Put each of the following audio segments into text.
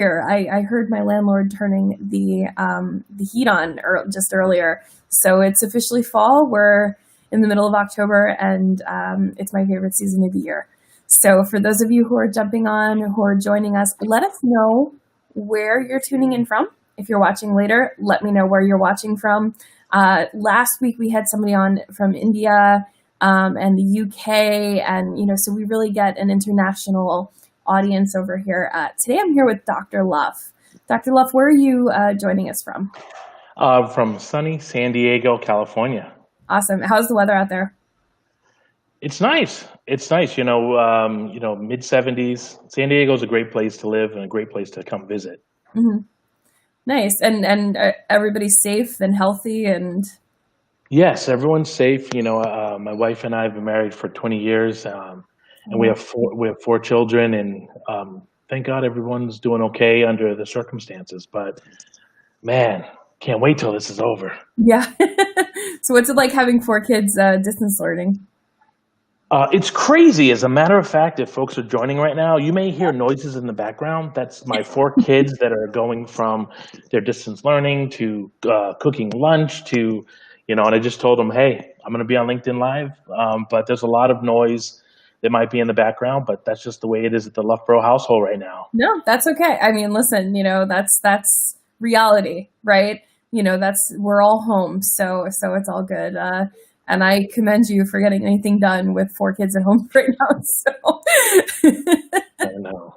here. I heard my landlord turning the heat on just earlier. So it's officially fall. We're in the middle of October, and it's my favorite season of the year. So for those of you who are jumping on, who are joining us, let us know where you're tuning in from. If you're watching later, let me know where you're watching from. Last week we had somebody on from India and the UK, and so we really get an international audience over here. Today I'm here with Dr. Luff. Dr. Luff, where are you joining us from? From sunny San Diego, California. Awesome. How's the weather out there? It's nice. It's nice. Mid 70s. San Diego is a great place to live and a great place to come visit. Mm-hmm. Nice. And everybody's safe and healthy and. Yes, everyone's safe. My wife and I have been married for 20 years, and we have four children, and thank God everyone's doing okay under the circumstances. But man, can't wait till this is over. Yeah. So what's it like having 4 kids distance learning? It's crazy. As a matter of fact, if folks are joining right now, you may hear noises in the background. That's my 4 kids that are going from their distance learning to cooking lunch to, and I just told them, hey, I'm going to be on LinkedIn Live, but there's a lot of noise that might be in the background, but that's just the way it is at the Loughborough household right now. No, that's okay. I mean, listen, that's reality, right? We're all home, so it's all good. And I commend you for getting anything done with 4 kids at home right now. So, I know.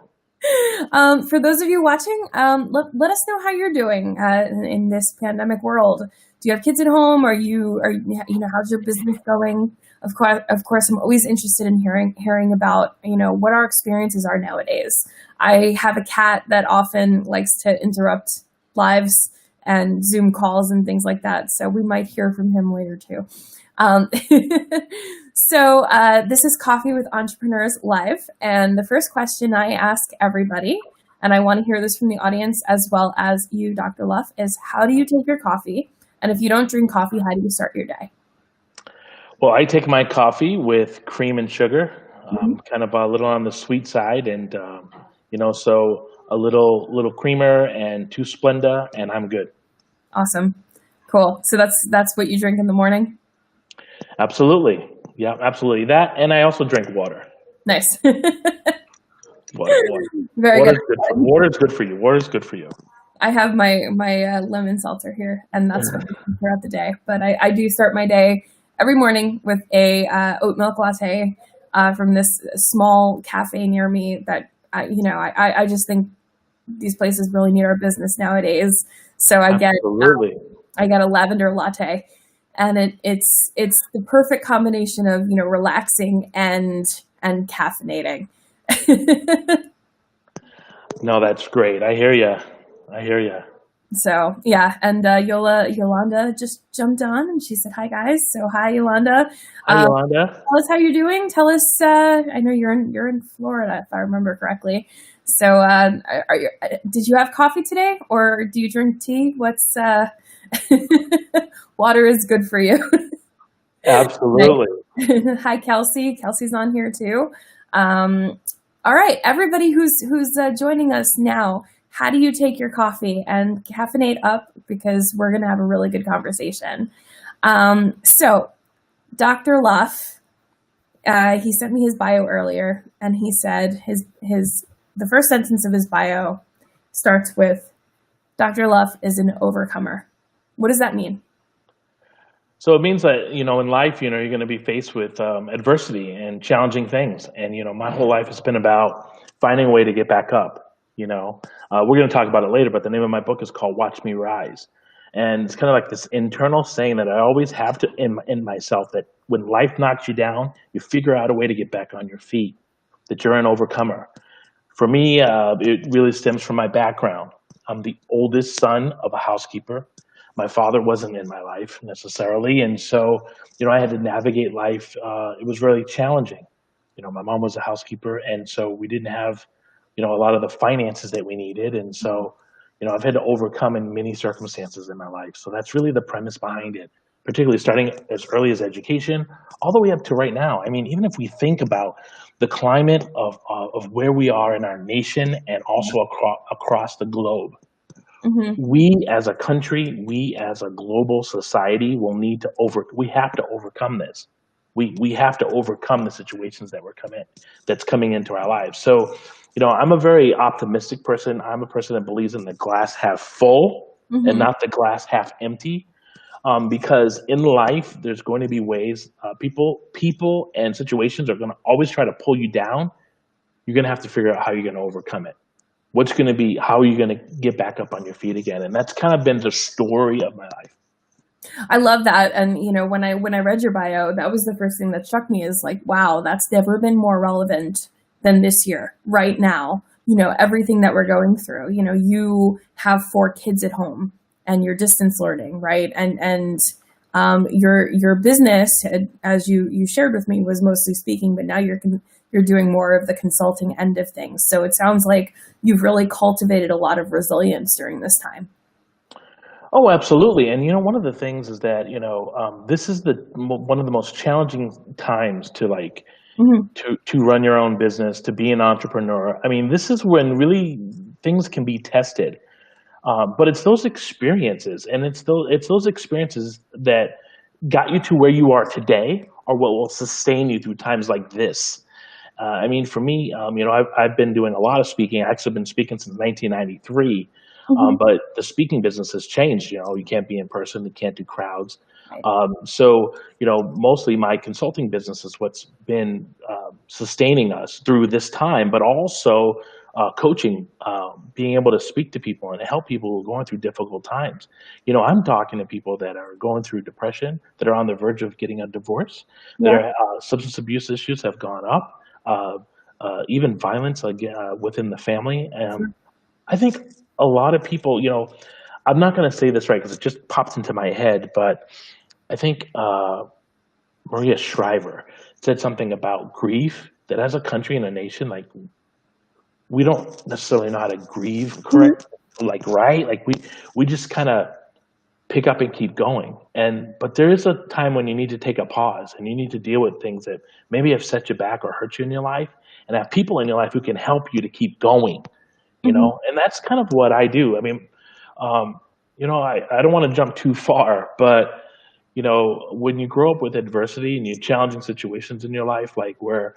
For those of you watching, let us know how you're doing in this pandemic world. Do you have kids at home? How's your business going? Of course, I'm always interested in hearing about what our experiences are nowadays. I have a cat that often likes to interrupt lives and Zoom calls and things like that, so we might hear from him later too. So this is Coffee with Entrepreneurs Live, and the first question I ask everybody, and I want to hear this from the audience as well as you, Dr. Luff, is how do you take your coffee? And if you don't drink coffee, how do you start your day? Well, I take my coffee with cream and sugar, kind of a little on the sweet side, and so a little creamer and 2 Splenda, and I'm good. Awesome, cool. So that's what you drink in the morning? Absolutely, yeah, absolutely. That, and I also drink water. Nice. Water. Very Water's good. Water is good for you. Water is good for you. I have my lemon seltzer here, and that's what I do throughout the day. But I do start my day every morning with a oat milk latte from this small cafe near me that I just think these places really need our business nowadays. So I get a lavender latte, and it's the perfect combination of relaxing and caffeinating. No, that's great. I hear you. So yeah, and Yolanda just jumped on and she said, "Hi guys." So hi, Yolanda. Hi, Yolanda. Tell us how you're doing. Tell us. I know you're in Florida, if I remember correctly. So did you have coffee today, or do you drink tea? What's water is good for you. Absolutely. Hi, Kelsey. Kelsey's on here too. All right, everybody who's joining us now. How do you take your coffee and caffeinate up? Because we're going to have a really good conversation. So Dr. Luff, he sent me his bio earlier, and he said the first sentence of his bio starts with, Dr. Luff is an overcomer. What does that mean? So it means that, in life, you're going to be faced with adversity and challenging things. And, my whole life has been about finding a way to get back up. We're going to talk about it later, but the name of my book is called Watch Me Rise. And it's kind of like this internal saying that I always have to in myself, that when life knocks you down, you figure out a way to get back on your feet, that you're an overcomer. For me, it really stems from my background. I'm the oldest son of a housekeeper. My father wasn't in my life necessarily. And so, I had to navigate life. It was really challenging. My mom was a housekeeper, and so we didn't have a lot of the finances that we needed. And so, I've had to overcome in many circumstances in my life. So that's really the premise behind it, particularly starting as early as education, all the way up to right now. I mean, even if we think about the climate of where we are in our nation and also across the globe. Hmm. We as a country, we as a global society will need to we have to overcome this. We have to overcome the situations that's coming into our lives. So, I'm a very optimistic person. I'm a person that believes in the glass half full and Hmm. not the glass half empty. Because in life, there's going to be ways, people and situations are going to always try to pull you down. You're going to have to figure out how you're going to overcome it. What's going to be, how are you going to get back up on your feet again? And that's kind of been the story of my life. I love that. And when I read your bio, that was the first thing that struck me is like, wow, that's never been more relevant than this year, right now. Everything that we're going through. You have 4 kids at home and you're distance learning, right? And your business, as you shared with me, was mostly speaking, but now you're doing more of the consulting end of things. So it sounds like you've really cultivated a lot of resilience during this time. Oh, absolutely. And one of the things is that this is one of the most challenging times to Hmm. to run your own business, to be an entrepreneur. I mean, this is when really things can be tested. But it's those experiences, and it's those experiences that got you to where you are today, or what will sustain you through times like this. I mean, for me, I've been doing a lot of speaking. I've actually been speaking since 1993. Hmm. But the speaking business has changed. You can't be in person, you can't do crowds. Right. So, mostly my consulting business is what's been sustaining us through this time, but also coaching, being able to speak to people and help people who are going through difficult times. I'm talking to people that are going through depression, that are on the verge of getting a divorce, that Yeah. are substance abuse issues have gone up, even violence within the family. I think a lot of people, I'm not going to say this right because it just popped into my head, but I think Maria Shriver said something about grief, that as a country and a nation, like, we don't necessarily know how to grieve Mhm. correct, like, right? Like, we just kind of pick up and keep going. But there is a time when you need to take a pause and you need to deal with things that maybe have set you back or hurt you in your life, and have people in your life who can help you to keep going. Mhm. And that's kind of what I do. I mean, I don't want to jump too far, but when you grow up with adversity and you challenging situations in your life, like where,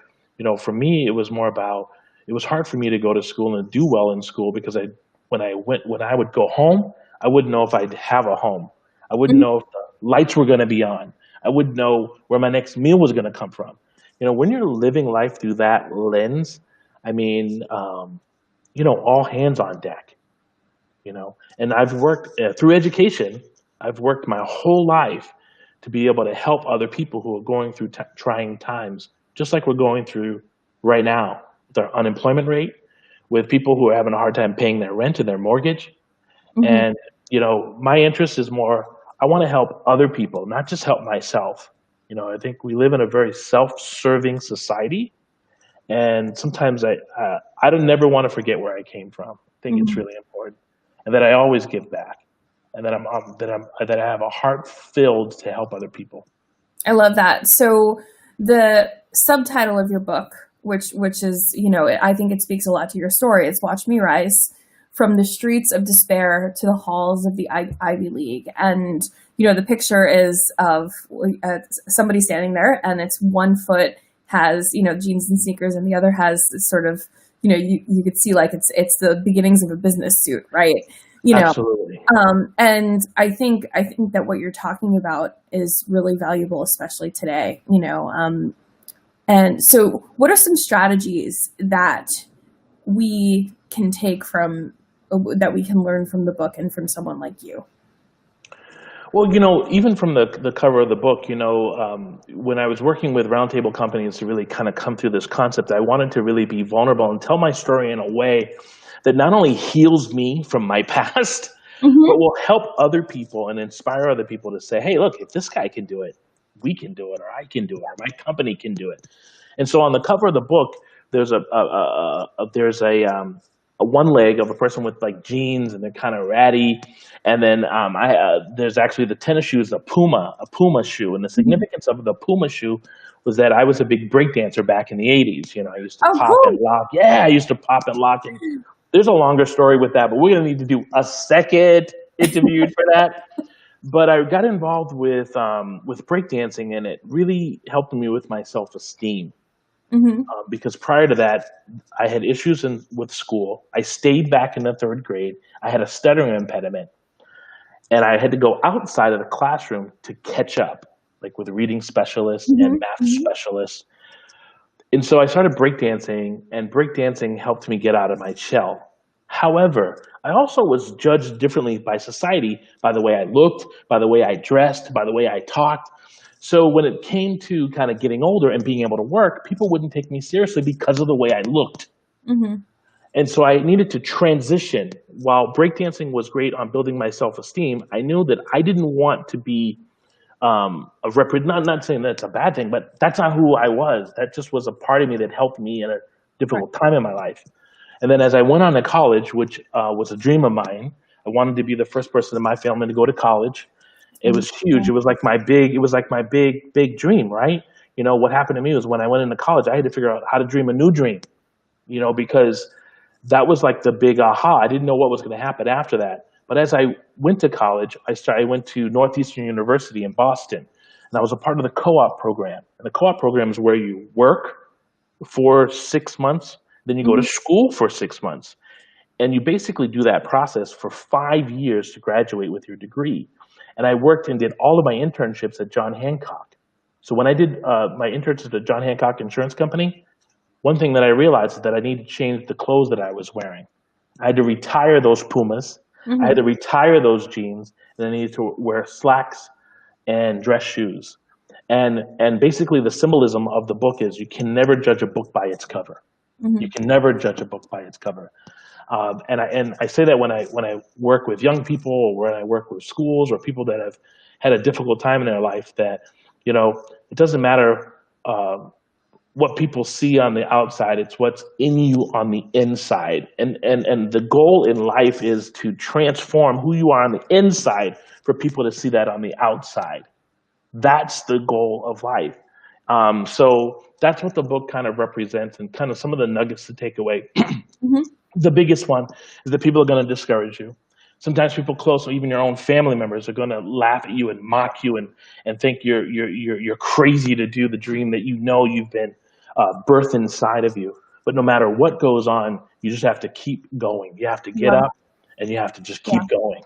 for me, it was hard for me to go to school and do well in school because when I would go home, I wouldn't know if I'd have a home. I wouldn't Mhm. know if the lights were going to be on. I wouldn't know where my next meal was going to come from. When you're living life through that lens, I mean, all hands on deck, and I've worked through education. I've worked my whole life to be able to help other people who are going through trying times, just like we're going through right now with our unemployment rate, with people who are having a hard time paying their rent and their mortgage. Mhm. And, my interest is more, I want to help other people, not just help myself. I think we live in a very self-serving society, and sometimes I don't never want to forget where I came from. I think it's Mhm. really important, and that I always give back, and that I have a heart filled to help other people. I love that. So the subtitle of your book, which is, I think it speaks a lot to your story. It's "Watch Me Rise: From the Streets of Despair to the Halls of the Ivy League." And the picture is of somebody standing there, and it's one foot has jeans and sneakers, and the other has this sort of you could see like it's the beginnings of a business suit, right? You know, Absolutely. and I think that what you're talking about is really valuable, especially today. And so, what are some strategies that we can take from that we can learn from the book and from someone like you? Well, even from the cover of the book, when I was working with roundtable companies to really kind of come through this concept, I wanted to really be vulnerable and tell my story in a way that not only heals me from my past, but Hmm. will help other people and inspire other people to say, hey, look, if this guy can do it, we can do it, or I can do it, or my company can do it. And so on the cover of the book, there's one leg of a person with like jeans and they're kind of ratty. And then there's actually the tennis shoe is a Puma shoe. And the Mhm. significance of the Puma shoe was that I was a big break dancer back in the 80s. You know, I used to Oh, pop and cool. lock. Yeah, I used to pop and lock. And there's a longer story with that, but we're going to need to do a second interview for that. But I got involved with breakdancing, and it really helped me with my self-esteem. Hmm. Because prior to that, I had issues with school. I stayed back in the third grade. I had a stuttering impediment, and I had to go outside of the classroom to catch up, like with reading specialists and Hmm. math Hmm. specialists. And so I started breakdancing, and breakdancing helped me get out of my shell. However, I also was judged differently by society, by the way I looked, by the way I dressed, by the way I talked. So when it came to kind of getting older and being able to work, people wouldn't take me seriously because of the way I looked. Hmm. And so I needed to transition. While breakdancing was great on building my self-esteem, I knew that I didn't want to be not saying that's a bad thing, but that's not who I was. That just was a part of me that helped me in a Right. difficult time in my life. And then as I went on to college, which was a dream of mine, I wanted to be the first person in my family to go to college. It was huge. It was like my big dream, right? You know, what happened to me was when I went into college, I had to figure out how to dream a new dream, you know, because that was like the big aha. I didn't know what was going to happen after that. But as I went to college, I went to Northeastern University in Boston, and I was a part of the co-op program. And the co-op program is where you work for 6 months, then you go to Hmm. school for 6 months, and you basically do that process for 5 years to graduate with your degree. And I worked and did all of my internships at John Hancock. So when I did my internships at John Hancock Insurance Company, one thing that I realized is that I needed to change the clothes that I was wearing. I had to retire those Pumas. I had Hmm. to retire those jeans, and I needed to wear slacks and dress shoes. And basically, the symbolism of the book is you can never judge a book by its cover. You Hmm. can never judge a book by its cover. And I say that when I work with young people or when I work with schools or people that have had a difficult time in their life, that you know it doesn't matter what people see on the outside, it's what's in you on the inside. And the goal in life is to transform who you are on the inside for people to see that on the outside. That's the goal of life. So that's what the book kind of represents and kind of some of the nuggets to take away. Hmm. The biggest one is that people are going to discourage you. Sometimes people close, or even your own family members, are going to laugh at you and mock you and think you're crazy to do the dream that you know you've been birthed inside of you. But no matter what goes on, you just have to keep going. You have to get Love. up and you have to just keep Yeah. going.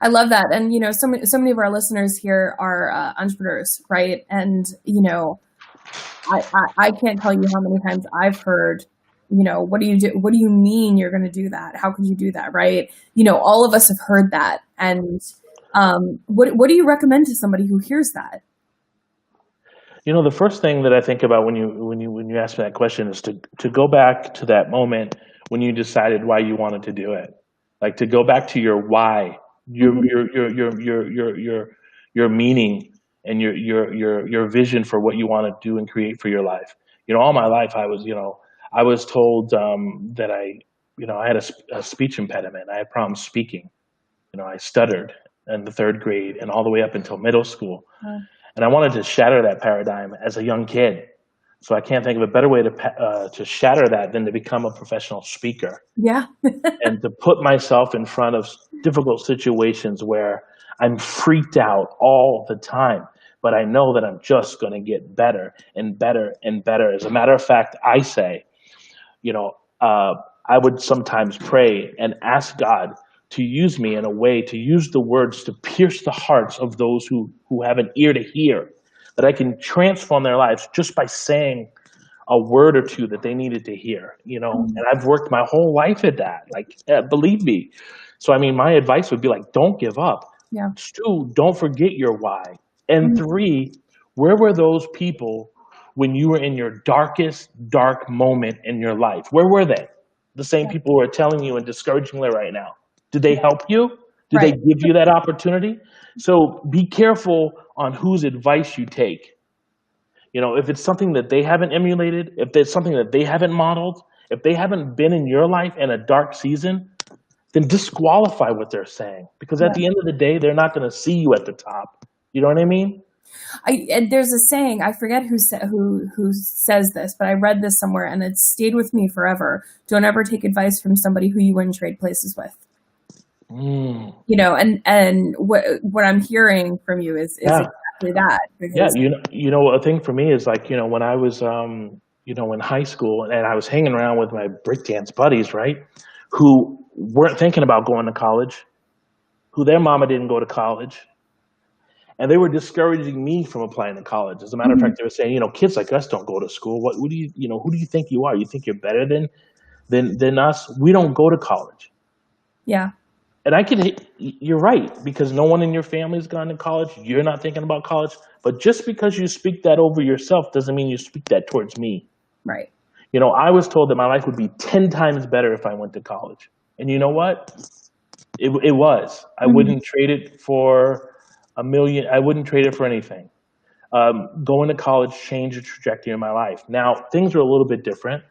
I love that. And, so many of our listeners here are entrepreneurs, right? And, I can't tell you how many times I've heard, what do you do? What do you mean you're going to do that? How can you do that? Right. All of us have heard that. And what do you recommend to somebody who hears that? You know, the first thing that I think about when you ask me that question is to go back to that moment when you decided why you wanted to do it. Like to go back to your why, your Hmm. your your your your your your, your meaning and your vision for what you want to do and create for your life. You know, all my life I was told that I had a speech impediment. I had problems speaking. You know, I stuttered in the third grade and all the way up until middle school. And I wanted to shatter that paradigm as a young kid. So I can't think of a better way to shatter that than to become a professional speaker Yeah. and to put myself in front of difficult situations where I'm freaked out all the time. But I know that I'm just going to get better and better and better. As a matter of fact, I say, you know, I would sometimes pray and ask God to use me in a way, to use the words to pierce the hearts of those who have an ear to hear, that I can transform their lives just by saying a word or two that they needed to hear, you know. Mhm. And I've worked my whole life at that, like, believe me. So, I mean, my advice would be like, don't give up. Yeah. 2, don't forget your why. And Mhm. 3, where were those people when you were in your darkest, dark moment in your life? Where were they? The same Yeah. people who are telling you and discouraging you right now. Did they Yeah. help you? Did they Right. give you that opportunity? So be careful on whose advice you take. You know, if it's something that they haven't emulated, if it's something that they haven't modeled, if they haven't been in your life in a dark season, then disqualify what they're saying, because at Yeah. the end of the day, they're not going to see you at the top. You know what I mean? And there's a saying, I forget who says this, but I read this somewhere and it stayed with me forever. Don't ever take advice from somebody who you wouldn't trade places with. Mm. And what I'm hearing from you is Yeah. exactly that. Yeah. Because A thing for me is like, when I was, in high school and I was hanging around with my breakdance buddies, right? Who weren't thinking about going to college, who their mama didn't go to college, and they were discouraging me from applying to college. As a matter of Mhm. fact, they were saying, kids like us don't go to school. Who do you think you are? You think you're better than us? We don't go to college. Yeah, And you're right, because no one in your family's gone to college. You're not thinking about college. But just because you speak that over yourself doesn't mean you speak that towards me. right. I was told that my life would be 10 times better if I went to college. And you know what? It was. I Mhm. wouldn't trade it for a million. I wouldn't trade it for anything. Going to college changed the trajectory of my life. Now, things are a little bit different.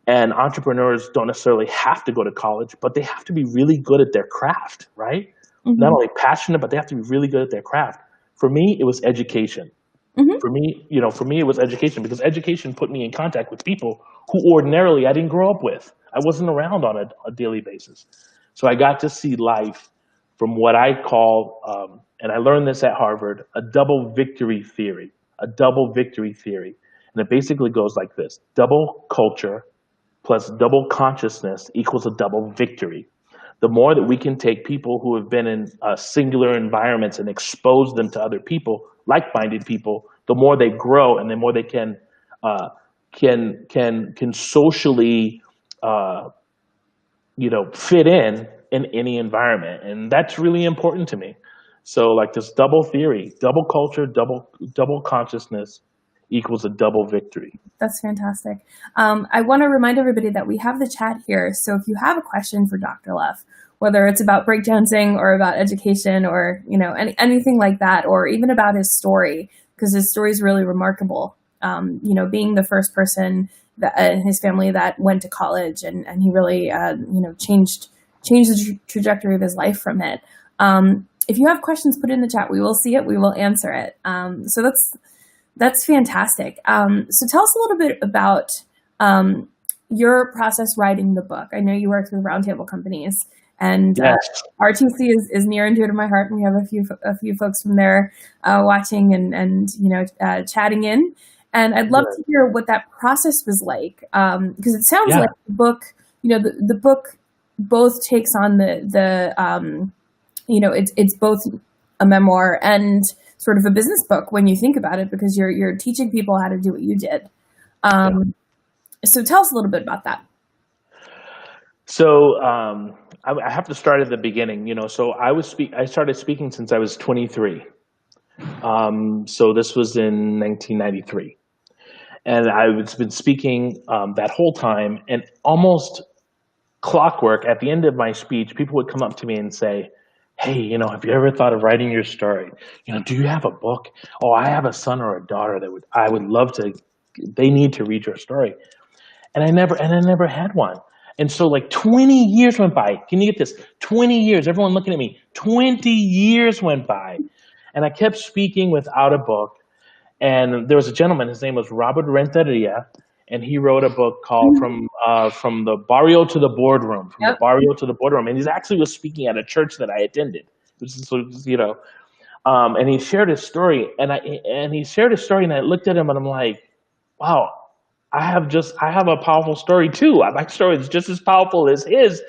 And entrepreneurs don't necessarily have to go to college, but they have to be really good at their craft, right? Not Mhm. only passionate, but they have to be really good at their craft. For me, it was education. Mhm. For me, it was education, because education put me in contact with people who ordinarily I didn't grow up with. I wasn't around on a daily basis. So I got to see life from what I call, and I learned this at Harvard, a double victory theory. A double victory theory. And it basically goes like this: double culture plus double consciousness equals a double victory. The more that we can take people who have been in singular environments and expose them to other people, like-minded people, the more they grow and the more they uh, can socially uh, fit in any environment, and that's really important to me. So like this double theory: double culture, double consciousness equals a double victory. That's fantastic. I want to remind everybody that we have the chat here. So if you have a question for Dr. Luff, whether it's about breakdancing or about education or anything like that, or even about his story, because his story is really remarkable. Being the first person in his family that went to college, and he really changed the trajectory of his life from it. If you have questions, put it in the chat. We will see it. We will answer it. So that's fantastic. So tell us a little bit about your process writing the book. I know you worked with roundtable companies, and Yes. RTC is near and dear to my heart. And we have a few folks from there watching and chatting in. And I'd love to hear what that process was like, because it sounds like the book, the book both takes on it's both a memoir and sort of a business book when you think about it, because you're teaching people how to do what you did. So tell us a little bit about that. So I have to start at the beginning. So I started speaking since I was 23. So this was in 1993, and I've been speaking that whole time. And almost clockwork, at the end of my speech, people would come up to me and say, "Hey, have you ever thought of writing your story? Do you have a book? Oh, I have a son or a daughter I would love to. They need to read your story." And I never had one. And so like 20 years went by. Can you get this? 20 years, everyone looking at me. 20 years went by. And I kept speaking without a book. And there was a gentleman, his name was Robert Renteria, and he wrote a book called From the Barrio to the Boardroom. From the Yep. Barrio to the Boardroom. And he actually was speaking at a church that I attended. And he shared his story. And I looked at him and I'm like, wow, I have a powerful story too. My story is just as powerful as his.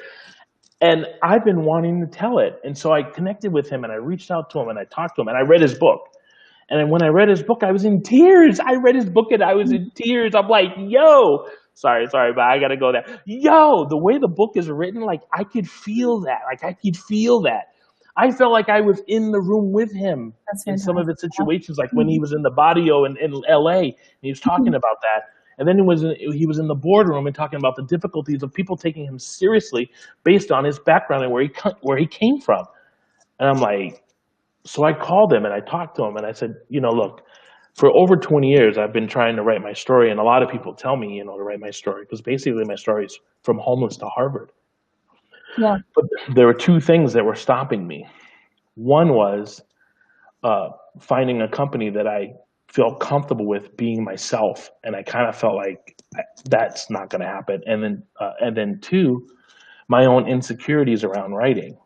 And I've been wanting to tell it. And so I connected with him and I reached out to him and I talked to him and I read his book. And then when I read his book, I was in tears. I read his book and I was in tears. I'm like, yo, sorry, but I got to go there. Yo, the way the book is written, like I could feel that. I felt like I was in the room with him in some of the situations, like when he was in the Barrio in LA, and he was talking about that. And then he was in the boardroom and talking about the difficulties of people taking him seriously based on his background and where he came from. And I'm like, so I called him and I talked to him and I said, look, for over 20 years, I've been trying to write my story, and a lot of people tell me, to write my story because basically my story is from homeless to Harvard. Yeah. But there were two things that were stopping me. One was uh, finding a company that I felt comfortable with being myself, and I kind of felt like that's not going to happen. And then two, my own insecurities around writing.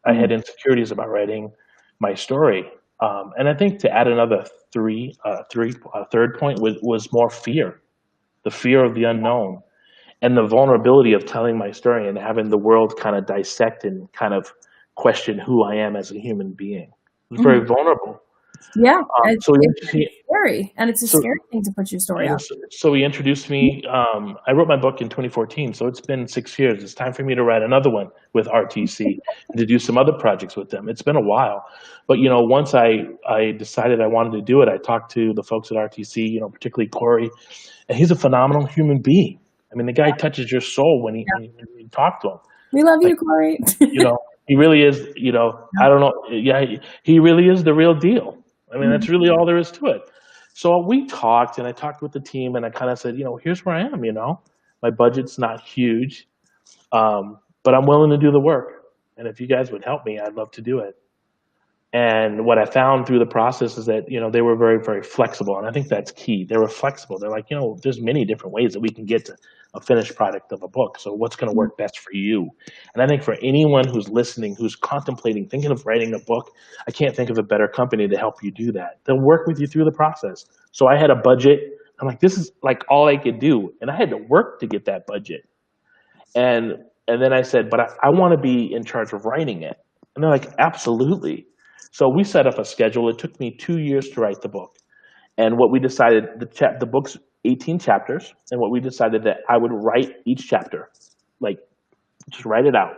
I Mm. had insecurities about writing my story, and I think to add another third point was more fear, the fear of the unknown, and the vulnerability of telling my story and having the world kind of dissect and kind of question who I am as a human being. It was Mhm. very vulnerable. Yeah, Um, it's so it's he, it's scary, and it's a so scary thing to put your story out. so he introduced me. I wrote my book in 2014, so it's been 6 years. It's time for me to write another one with RTC and to do some other projects with them. It's been a while, but once I decided I wanted to do it, I talked to the folks at RTC, particularly Corey, and he's a phenomenal human being. I mean, the guy touches your soul when Yeah. when you talk to him. We love Like, you, Corey. he really is. I don't know. Yeah, he really is the real deal. I mean, Mhm. that's really all there is to it. So we talked, and I talked with the team, and I kind of said, here's where I am. My budget's not huge, but I'm willing to do the work. And if you guys would help me, I'd love to do it. And what I found through the process is that, they were very, very flexible. And I think that's key. They were flexible. They're like, there's many different ways that we can get to a finished product of a book. So what's going to work best for you? And I think for anyone who's listening, who's contemplating, thinking of writing a book, I can't think of a better company to help you do that. They'll work with you through the process. So I had a budget. I'm like, this is like all I could do. And I had to work to get that budget. And then I said, but I want to be in charge of writing it. And they're like, absolutely. So we set up a schedule. It took me 2 years to write the book. And what we decided, the book's 18 chapters. And what we decided that I would write each chapter, like just write it out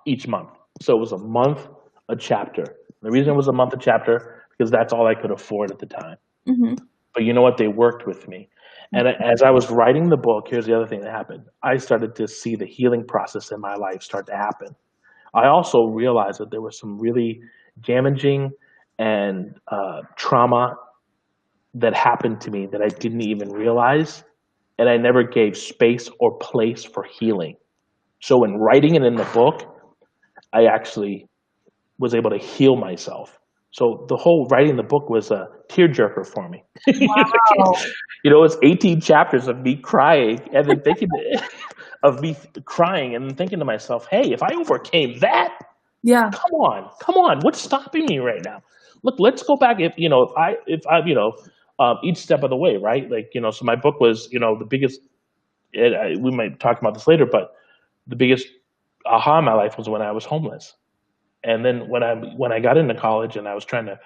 each month. So it was a month, a chapter. The reason it was a month, a chapter, because that's all I could afford at the time. Mhm. But you know what? They worked with me. And as I was writing the book, here's the other thing that happened. I started to see the healing process in my life start to happen. I also realized that there was some really damaging and trauma that happened to me that I didn't even realize. And I never gave space or place for healing. So in writing it in the book, I actually was able to heal myself. So the whole writing the book was a tearjerker for me. Wow. It's 18 chapters of me crying and then thinking of me crying and then thinking to myself, hey, if I overcame that, Yeah. come on, what's stopping me right now? Look, let's go back. If I each step of the way, right? Like, so my book was, the biggest, we might talk about this later, but the biggest aha in my life was when I was homeless. And then when I got into college and I was trying to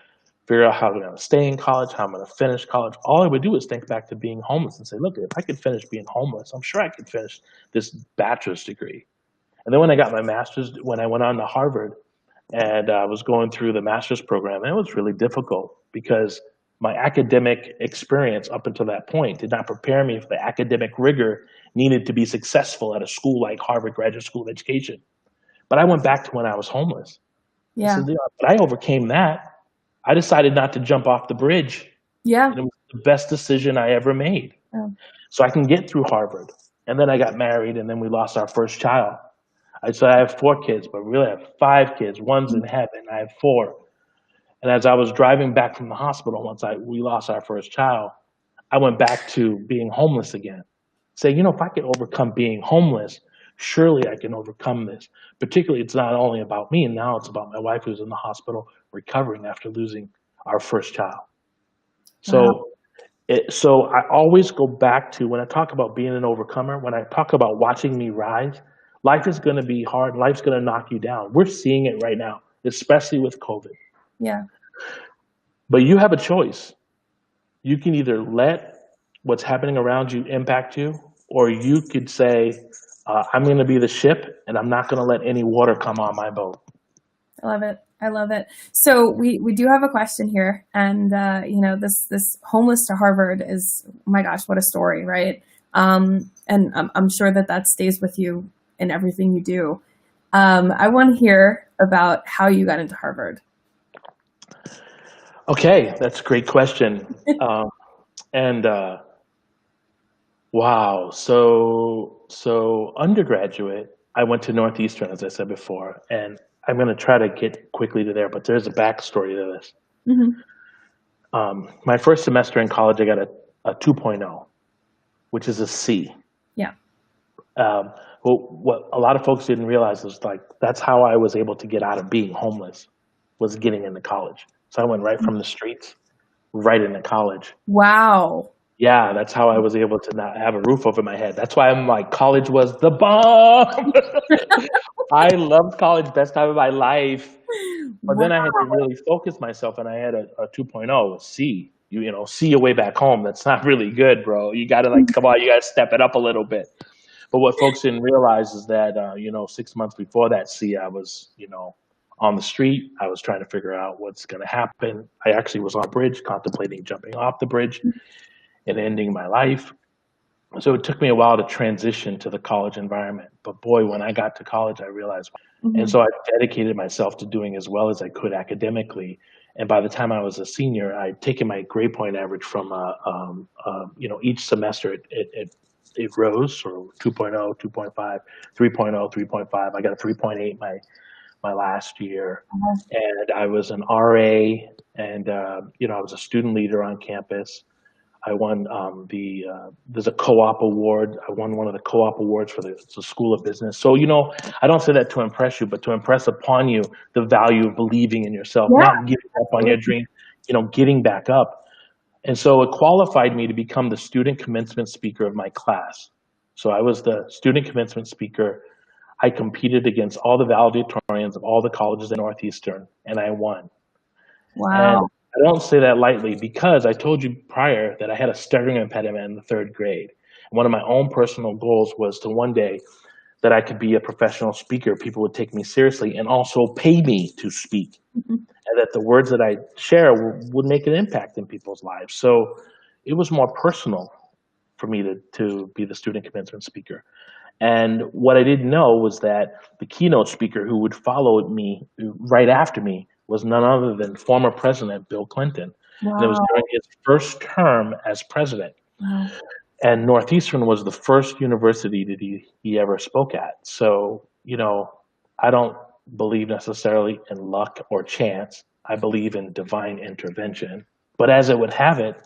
figure out how I'm going to stay in college, how I'm going to finish college, all I would do is think back to being homeless and say, look, if I could finish being homeless, I'm sure I could finish this bachelor's degree. And then when I got my master's, when I went on to Harvard and I was going through the master's program, it was really difficult because my academic experience up until that point did not prepare me for the academic rigor needed to be successful at a school like Harvard Graduate School of Education. But I went back to when I was homeless. I Yeah. said, but I overcame that. I decided not to jump off the bridge. Yeah. And it was the best decision I ever made. Yeah. So I can get through Harvard. And then I got married, and then we lost our first child. I said I have 4 kids, but really I have 5 kids. One's in heaven. I have 4. And as I was driving back from the hospital once we lost our first child, I went back to being homeless again. Say, if I could overcome being homeless, surely I can overcome this. Particularly, it's not only about me, and now it's about my wife who's in the hospital recovering after losing our first child. Wow. So I always go back to when I talk about being an overcomer, when I talk about watching me rise, life is going to be hard. Life's going to knock you down. We're seeing it right now, especially with COVID. Yeah. But you have a choice. You can either let what's happening around you impact you, or you could say, I'm going to be the ship and I'm not going to let any water come on my boat. I love it. I love it. So we do have a question here, and this homeless to Harvard is, my gosh, what a story, right? And I'm sure that stays with you in everything you do. I want to hear about how you got into Harvard. Okay, that's a great question. Um, and Wow, so undergraduate, I went to Northeastern, as I said before, and I'm going to try to get quickly to there, but there's a backstory to this. Hmm. My first semester in college, I got a 2.0, which is a C. Yeah. Um, well, what a lot of folks didn't realize is like that's how I was able to get out of being homeless, was getting into college. So I went right from the streets right into college. Wow. Yeah, that's how I was able to not have a roof over my head. That's why I'm like, college was the bomb. I loved college, best time of my life. But Wow. then I had to really focus myself, and I had a 2.0, a C. See your way back home. That's not really good, bro. You got to like, come on, you got to step it up a little bit. But what folks didn't realize is that, 6 months before that C, I was, on the street. I was trying to figure out what's going to happen. I actually was on a bridge, contemplating jumping off the bridge and ending my life. So it took me a while to transition to the college environment. But boy, when I got to college, I realized. And Hmm. so I dedicated myself to doing as well as I could academically. And by the time I was a senior, I'd taken my grade point average from, each semester it rose, so 2.0, 2.5, 3.0, 3.5. I got a 3.8 my last year. And I was an RA, and, I was a student leader on campus. I won there's a co-op award. I won one of the co-op awards for the School of Business. So, I don't say that to impress you, but to impress upon you the value of believing in yourself, Yeah. not giving up on your dream, getting back up. And so it qualified me to become the student commencement speaker of my class. So I was the student commencement speaker. I competed against all the valedictorians of all the colleges in Northeastern, and I won. And Wow. I don't say that lightly because I told you prior that I had a stuttering impediment in the third grade. One of my own personal goals was to one day that I could be a professional speaker. People would take me seriously and also pay me to speak, Mhm. and that the words that I share would make an impact in people's lives. So it was more personal for me to be the student commencement speaker. And what I didn't know was that the keynote speaker who would follow me right after me was none other than former President Bill Clinton. And it was Wow. during his first term as president. Wow. And Northeastern was the first university that he ever spoke at. So, I don't believe necessarily in luck or chance. I believe in divine intervention. But as it would have it,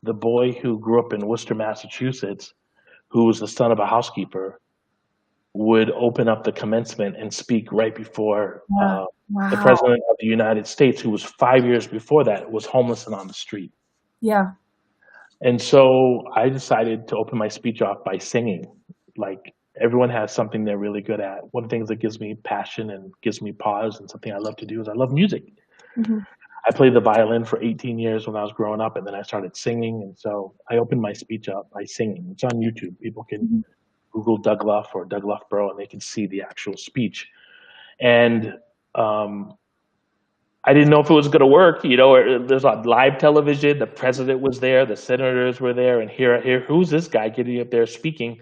the boy who grew up in Worcester, Massachusetts, who was the son of a housekeeper, would open up the commencement and speak right before Yeah. the Wow. president of the United States, who was 5 years before that, was homeless and on the street. Yeah. And so I decided to open my speech off by singing. Like everyone has something they're really good at. One of the things that gives me passion and gives me pause and something I love to do is I love music. Hmm. I played the violin for 18 years when I was growing up, and then I started singing. And so I opened my speech up by singing. It's on YouTube. People can Hmm. Google Doug Luff or Doug Luff Bro, and they can see the actual speech. And um, I didn't know if it was going to work. There's on live television. The president was there, the senators were there, and here, who's this guy getting up there speaking?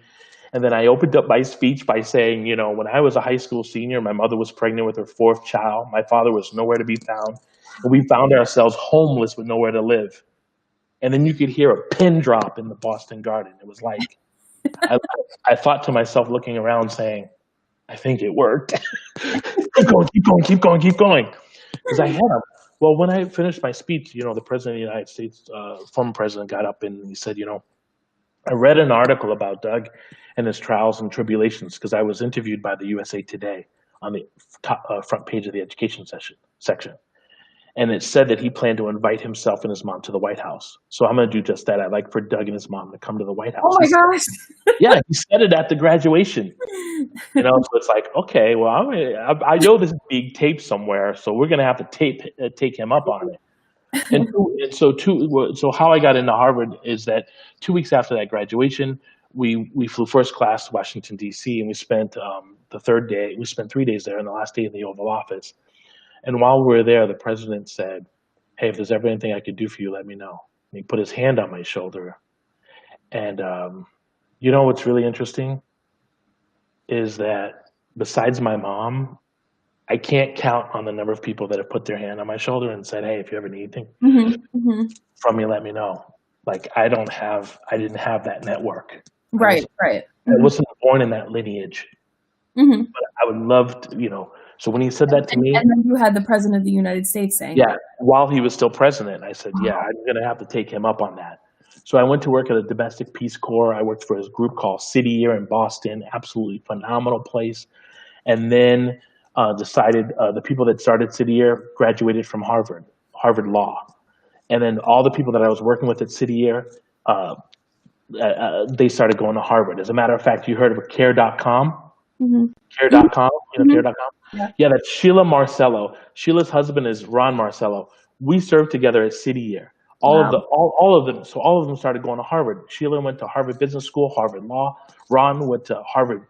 And then I opened up my speech by saying, when I was a high school senior, my mother was pregnant with her fourth child. My father was nowhere to be found, and we found ourselves homeless with nowhere to live. And then you could hear a pin drop in the Boston Garden. It was like I, I thought to myself, looking around, saying, I think it worked. Keep going, keep going, keep going, keep going. Because I had them. Well, when I finished my speech, the president of the United States, former president, got up and he said, I read an article about Doug and his trials and tribulations because I was interviewed by the USA Today on the front page of the education section. And it said that he planned to invite himself and his mom to the White House. So I'm going to do just that. I'd like for Doug and his mom to come to the White Oh House. my gosh. Yeah, he said it at the graduation. So it's like, okay, well, I know this is being taped somewhere, so we're going to have to take him up on it. So how I got into Harvard is that 2 weeks after that graduation, we flew first class to Washington D.C. and we spent the third day. We spent 3 days there, and the last day in the Oval Office. And while we were there, the president said, "Hey, if there's ever anything I could do for you, let me know." And he put his hand on my shoulder, and what's really interesting is that besides my mom, I can't count on the number of people that have put their hand on my shoulder and said, "Hey, if you ever need anything from me, let me know." Like I didn't have that network. I Right, was, right. I wasn't born in that lineage. Mhm. I would love to, So when he said that to me, And then you had the president of the United States saying yeah, that. while he was still president, I said, yeah, Wow. I'm going to have to take him up on that. So I went to work at a domestic Peace Corps. I worked for his group called City Year in Boston, absolutely phenomenal place. And then decided the people that started City Year graduated from Harvard Law. And then all the people that I was working with at City Year, uh, they started going to Harvard. As a matter of fact, you heard of care.com? Mhm. Mhm. Care.com? Mhm. Care.com? Yeah. Yeah, that's Sheila Marcello. Sheila's husband is Ron Marcello. We served together at City Year. Wow. All of them. So all of them started going to Harvard. Sheila went to Harvard Business School, Harvard Law. Ron went to Harvard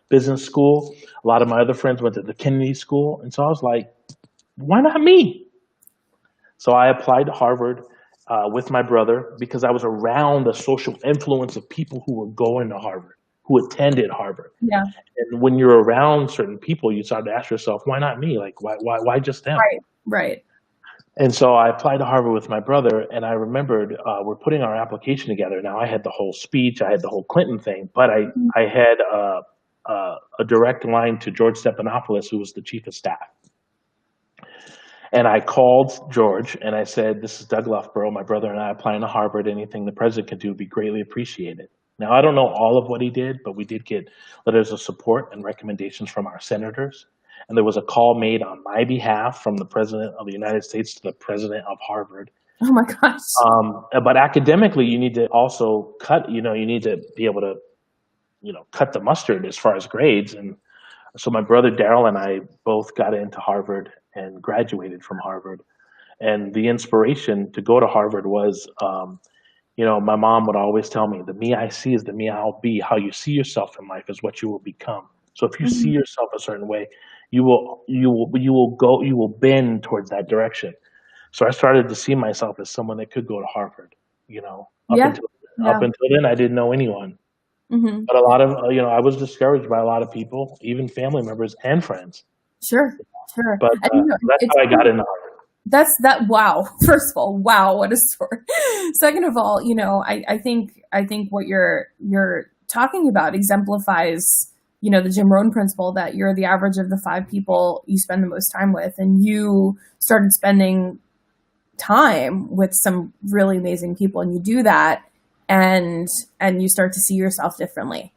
Business School. A lot of my other friends went to the Kennedy School, and so I was like, why not me? So I applied to Harvard with my brother because I was around the social influence of people who were going to Harvard, who attended Harvard. Yeah. And when you're around certain people, you start to ask yourself, why not me? Like, why just them? Right. Right. And so I applied to Harvard with my brother, and I remembered we're putting our application together. Now I had the whole speech, I had the whole Clinton thing, but Mhm. I had a direct line to George Stephanopoulos, who was the chief of staff. And I called George and I said, "This is Doug Luff, my brother and I applying to Harvard. Anything the president can do would be greatly appreciated." Now, I don't know all of what he did, but we did get letters of support and recommendations from our senators. And there was a call made on my behalf from the president of the United States to the president of Harvard. Oh my gosh. But academically, you need to also you need to be able to, cut the mustard as far as grades. And so my brother Daryl and I both got into Harvard and graduated from Harvard. And the inspiration to go to Harvard was, my mom would always tell me, "The me I see is the me I'll be. How you see yourself in life is what you will become." So if you see Mhm. yourself a certain way, you will bend towards that direction. So I started to see myself as someone that could go to Harvard. Up Yeah. until Yeah. then, I didn't know anyone. Mhm. But a lot of, I was discouraged by a lot of people, even family members and friends. Sure. Sure. But And that's it's how I got into Harvard. that's that wow. First of all, wow, what a story. Second of all, I think what you're talking about exemplifies, the Jim Rohn principle that you're the average of the five people you spend the most time with, and you started spending time with some really amazing people, and you do that, and you start to see yourself differently.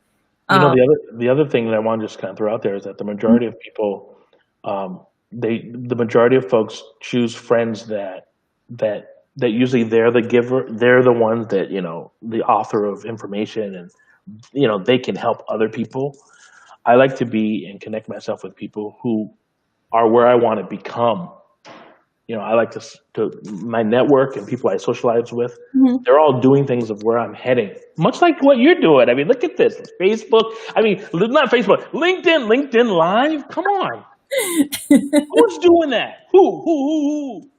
Um, The other thing that I want to just kind of throw out there is that the majority of people, the majority of folks choose friends that that usually they're the giver, they're the ones that the author of information, and they can help other people. I like to be and connect myself with people who are where I want to become. I like to my network and people I socialize with. mhm. They're all doing things of where I'm heading, much like what you're doing. I mean, look at this Facebook. I mean, not Facebook, LinkedIn Live. Come on, who's doing that? Who?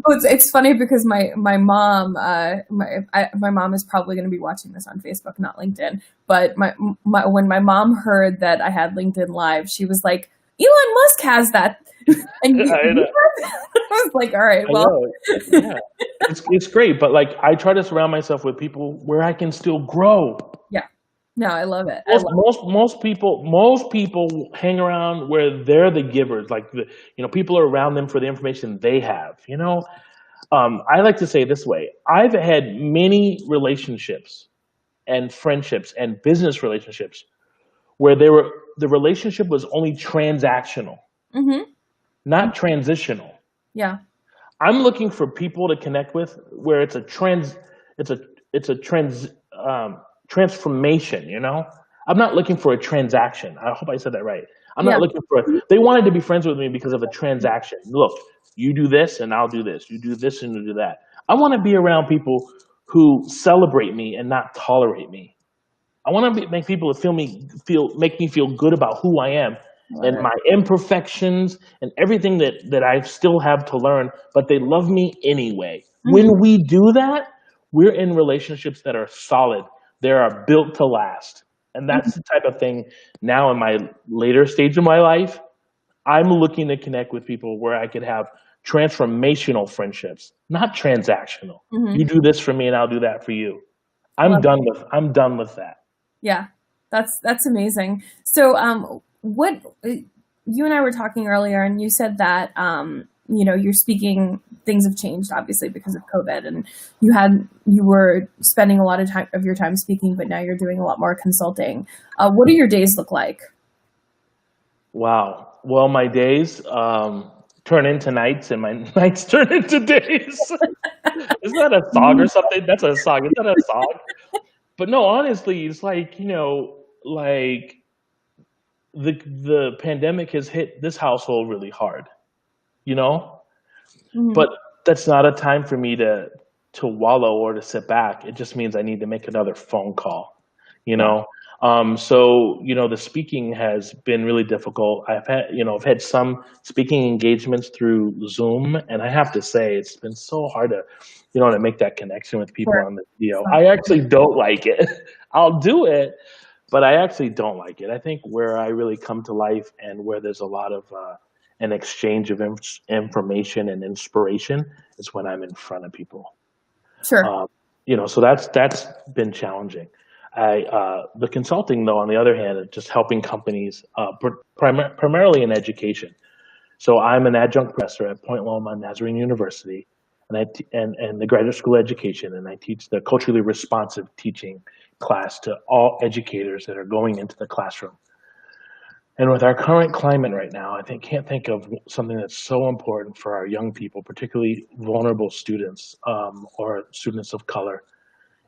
Well, it's funny because my mom my mom is probably going to be watching this on Facebook, not LinkedIn. But when my mom heard that I had LinkedIn Live, she was like, "Elon Musk has that," and I know. I was like, "All right, I well, know. Yeah, it's great, but like I try to surround myself with people where I can still grow. yeah, no, I love it. I Most love most most people hang around where they're the givers. Like people are around them for the information they have. I like to say it this way: I've had many relationships and friendships and business relationships where the relationship was only transactional, it. Hmm. not transitional. Yeah, I'm looking for people to connect with where it's a it's a transformation. I'm not looking for a transaction. I hope I said that right. I'm yeah, not looking for. They wanted to be friends with me because of a transaction. Look, you do this and I'll do this. You do this and you do that. I want to be around people who celebrate me and not tolerate me. I want to make people make me feel good about who I am I love and it. my imperfections and everything that I still have to learn, but they love me anyway. Mhm. When we do that, we're in relationships that are solid. They are built to last. And that's the type of thing now in my later stage of my life. I'm looking to connect with people where I could have transformational friendships, not transactional. You Hmm. do this for me and I'll do that for you. Love. I'm done with that. Yeah, that's amazing. So, what you and I were talking earlier, and you said that you're speaking. Things have changed, obviously, because of COVID, and you were spending a lot of your time speaking, but now you're doing a lot more consulting. What do your days look like? Wow. Well, my days turn into nights and my nights turn into days. Isn't that a song or something? That's a song. Is that a song? But no, honestly, it's like, like the pandemic has hit this household really hard, you know? Hmm. But that's not a time for me to wallow or to sit back. It just means I need to make another phone call, you Yeah. know. So the speaking has been really difficult. I've had some speaking engagements through Zoom, and I have to say it's been so hard to make that connection with people Sure. on the video. So, I actually don't like it. I'll do it, but I actually don't like it. I think where I really come to life and where there's a lot of an exchange of information and inspiration is when I'm in front of people. sure. Um, so that's been challenging. The consulting, though, on the other hand, is just helping companies, primarily in education. So I'm an adjunct professor at Point Loma Nazarene University, and the graduate school education, and I teach the culturally responsive teaching class to all educators that are going into the classroom. And with our current climate right now, can't think of something that's so important for our young people, particularly vulnerable students or students of color,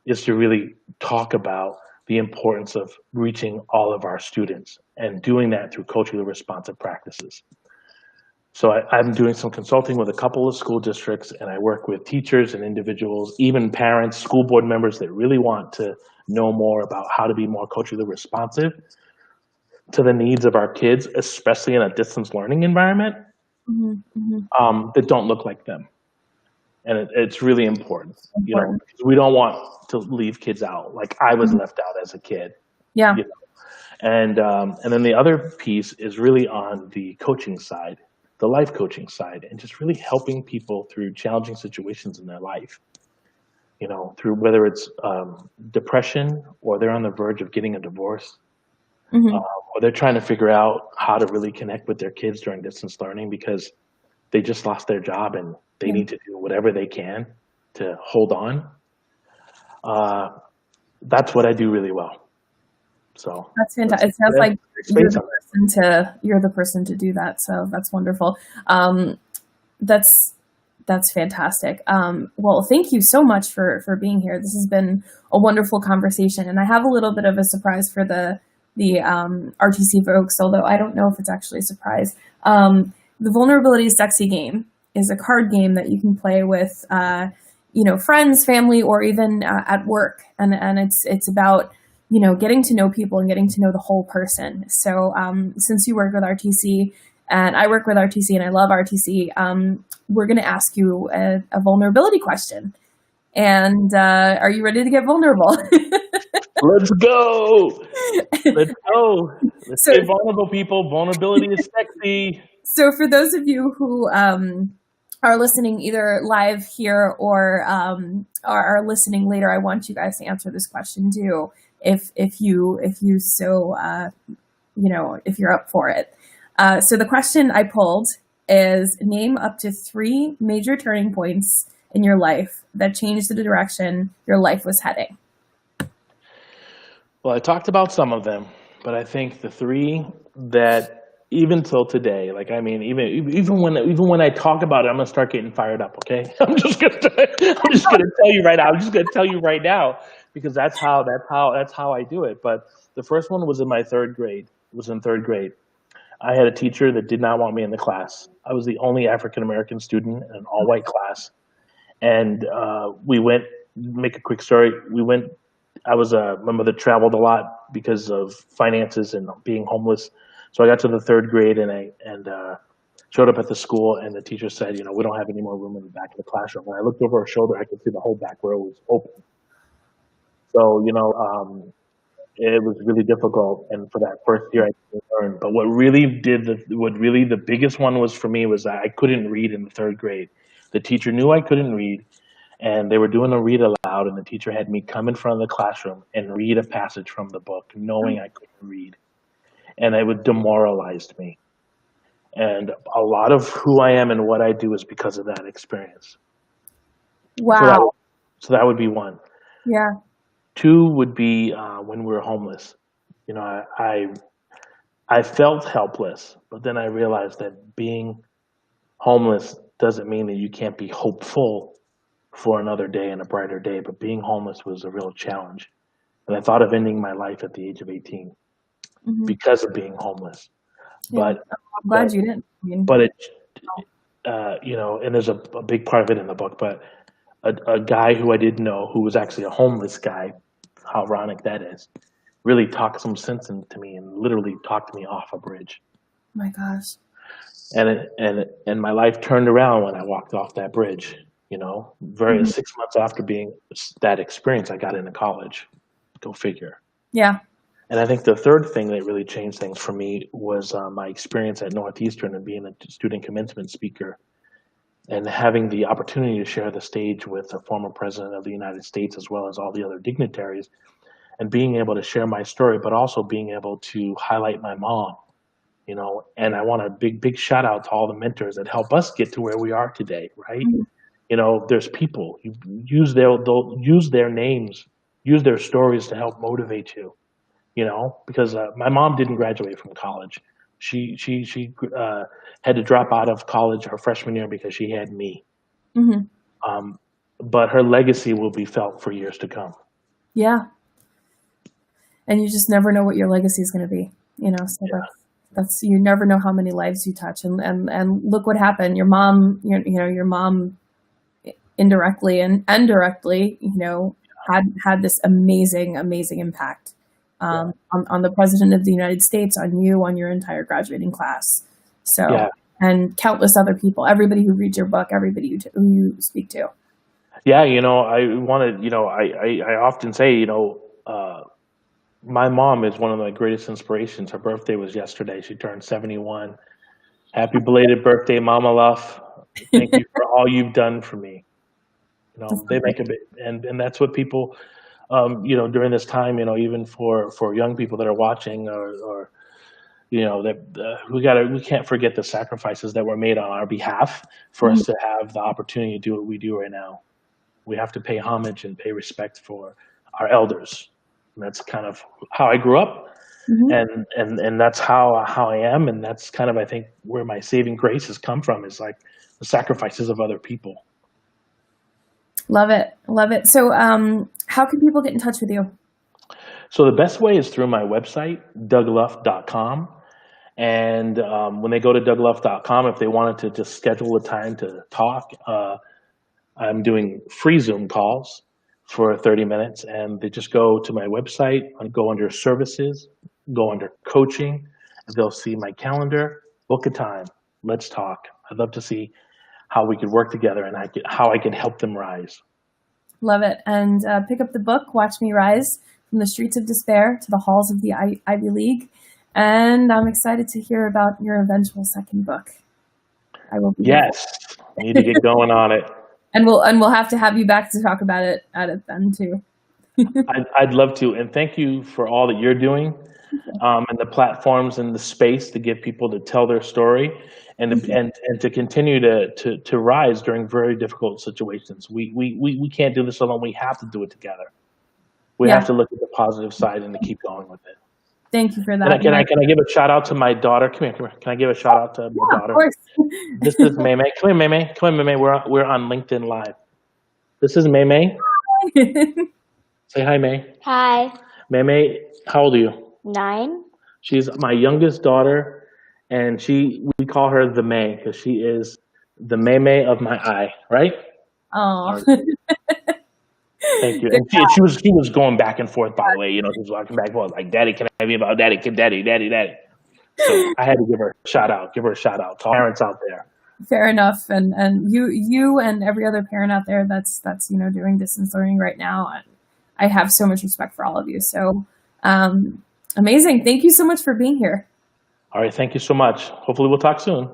is to really talk about the importance of reaching all of our students and doing that through culturally responsive practices. So I'm doing some consulting with a couple of school districts, and I work with teachers and individuals, even parents, school board members that really want to know more about how to be more culturally responsive to the needs of our kids, especially in a distance learning environment, Hmm. Hmm. that don't look like them. And it's really important, Important. because we don't want to leave kids out. Like I was Mhm. left out as a kid, Yeah. you know. And then the other piece is really on the coaching side, the life coaching side, and just really helping people through challenging situations in their life. Through whether it's depression or they're on the verge of getting a divorce, uh, Hmm. or they're trying to figure out how to really connect with their kids during distance learning because they just lost their job and they Yeah. need to do whatever they can to hold on. Uh, that's what I do really well. So That's that's fantastic. It sounds that's like space on you're the person to do that. So that's wonderful. Um, that's that's fantastic. Well, thank you so much for being here. This has been a wonderful conversation, and I have a little bit of a surprise for the RTC folks, although I don't know if it's actually a surprise. The Vulnerability Sexy game is a card game that you can play with, friends, family, or even at work, and it's about getting to know people and getting to know the whole person. So since you work with RTC and I work with RTC and I love RTC, we're going to ask you a vulnerability question. And are you ready to get vulnerable? Let's go. Let's go. Let's so get vulnerable, people. Vulnerability is sexy. So for those of you who are listening either live here or are listening later, I want you guys to answer this question too, if you so if you're up for it. So the question I pulled is: name up to 3 major turning points in your life that changed the direction your life was heading. Well, I talked about some of them, but I think the 3 that even till today, like I mean, even when I talk about it, I'm gonna start getting fired up. Okay, I'm just gonna tell you right now. I'm just gonna tell you right now because that's how I do it. But the first one was in my third grade. It was in third grade. I had a teacher that did not want me in the class. I was the only African American student in an all white class, and we went. Make a quick story. We went. I was my mother traveled a lot because of finances and being homeless. So I got to the third grade and I showed up at the school, and the teacher said, we don't have any more room in the back of the classroom. When I looked over her shoulder, I could see the whole back row was open. So It was really difficult, and for that first year, I didn't learn. But what really the biggest one was for me was that I couldn't read in the third grade. The teacher knew I couldn't read, and they were doing a read aloud, and the teacher had me come in front of the classroom and read a passage from the book, knowing I couldn't read, and it would demoralized me. And a lot of who I am and what I do is because of that experience. So that Wow. so that would be one. Yeah. Two would be when we were homeless. You know, I felt helpless, but then I realized that being homeless doesn't mean that you can't be hopeful for another day and a brighter day. But being homeless was a real challenge, and I thought of ending my life at the age of 18 Hmm. because of being homeless. Yeah. But I'm but glad you didn't. I mean, but it and there's a big part of it in the book. But a guy who I didn't know, who was actually a homeless guy, how ironic that is, really talked some sense into me and literally talked me off a bridge. my gosh. And my life turned around when I walked off that bridge. You know, very Hmm. 6 months after being that experience, I got into college. Go figure. Yeah. And I think the third thing that really changed things for me was my experience at Northeastern and being a student commencement speaker and having the opportunity to share the stage with the former president of the United States as well as all the other dignitaries and being able to share my story, but also being able to highlight my mom, you know. And I want a big shout out to all the mentors that help us get to where we are today, right? Mhm. You know, there's people, you they'll use their names, use their stories to help motivate you, you know, because my mom didn't graduate from college. She had to drop out of college her freshman year because she had me. Mhm. Um, but her legacy will be felt for years to come. Yeah. And you just never know what your legacy is going to be, so Yeah, that's you never know how many lives you touch, and look what happened. Your mom, your mom indirectly and directly, had this amazing impact, yeah, on the president of the United States, on you, on your entire graduating class. So, yeah, and countless other people, everybody who reads your book, everybody who you speak to. yeah. You know, I wanted. You know, I often say, you know, my mom is one of my greatest inspirations. Her birthday was yesterday. She turned 71. Happy belated birthday, Mama Luff. Thank you for all you've done for me. You That's know, they great. make a bit, and that's what people, you know, during this time, you know, even for young people that are watching or you know that we can't forget the sacrifices that were made on our behalf for Mhm. us to have the opportunity to do what we do right now. We have to pay homage and pay respect for our elders. And that's kind of how I grew up, Mhm. and that's how I am, and that's kind of I think where my saving grace has come from is like the sacrifices of other people. Love it. Love it. So, how can people get in touch with you? So the best way is through my website, dougluff.com. And when they go to dougluff.com, if they wanted to just schedule a time to talk, I'm doing free Zoom calls for 30 minutes. And they just go to my website, and go under services, go under coaching, and they'll see my calendar, book a time, let's talk. I'd love to see how we could work together and how I can help them rise. Love it. And pick up the book, Watch Me Rise from the Streets of Despair to the Halls of the Ivy League. And I'm excited to hear about your eventual second book. I will be here for Yes, need to get going on it. and we'll have to have you back to talk about it at it then too. I'd love to, and thank you for all that you're doing, and the platforms and the space to give people to tell their story, and to continue to rise during very difficult situations. We can't do this alone. We have to do it together. We have Yeah, to look at the positive side and to keep going with it. thank you for Can I that. can I can I give a shout out to my daughter? Come here, come here. Can I give a shout out to my Yeah, of daughter? course. This is May May. Come here, May May. Come here, May May. We're on LinkedIn Live. This is May May. Say hi, May. Hi. May May, how old are you? 9. She's my youngest daughter, and we call her the May because she is the May May of my eye, right? Oh, All right. Thank you. good. And she was going back and forth. By the way, you know, she was walking back and forth like, "Daddy, can I be about Daddy? Can Daddy, Daddy, Daddy?" So I had to give her a shout out. Give her a shout out to all parents out there. Fair enough. And you and every other parent out there that's doing distance learning right now. I have so much respect for all of you. So, Amazing. Thank you so much for being here. All right. Thank you so much. Hopefully we'll talk soon.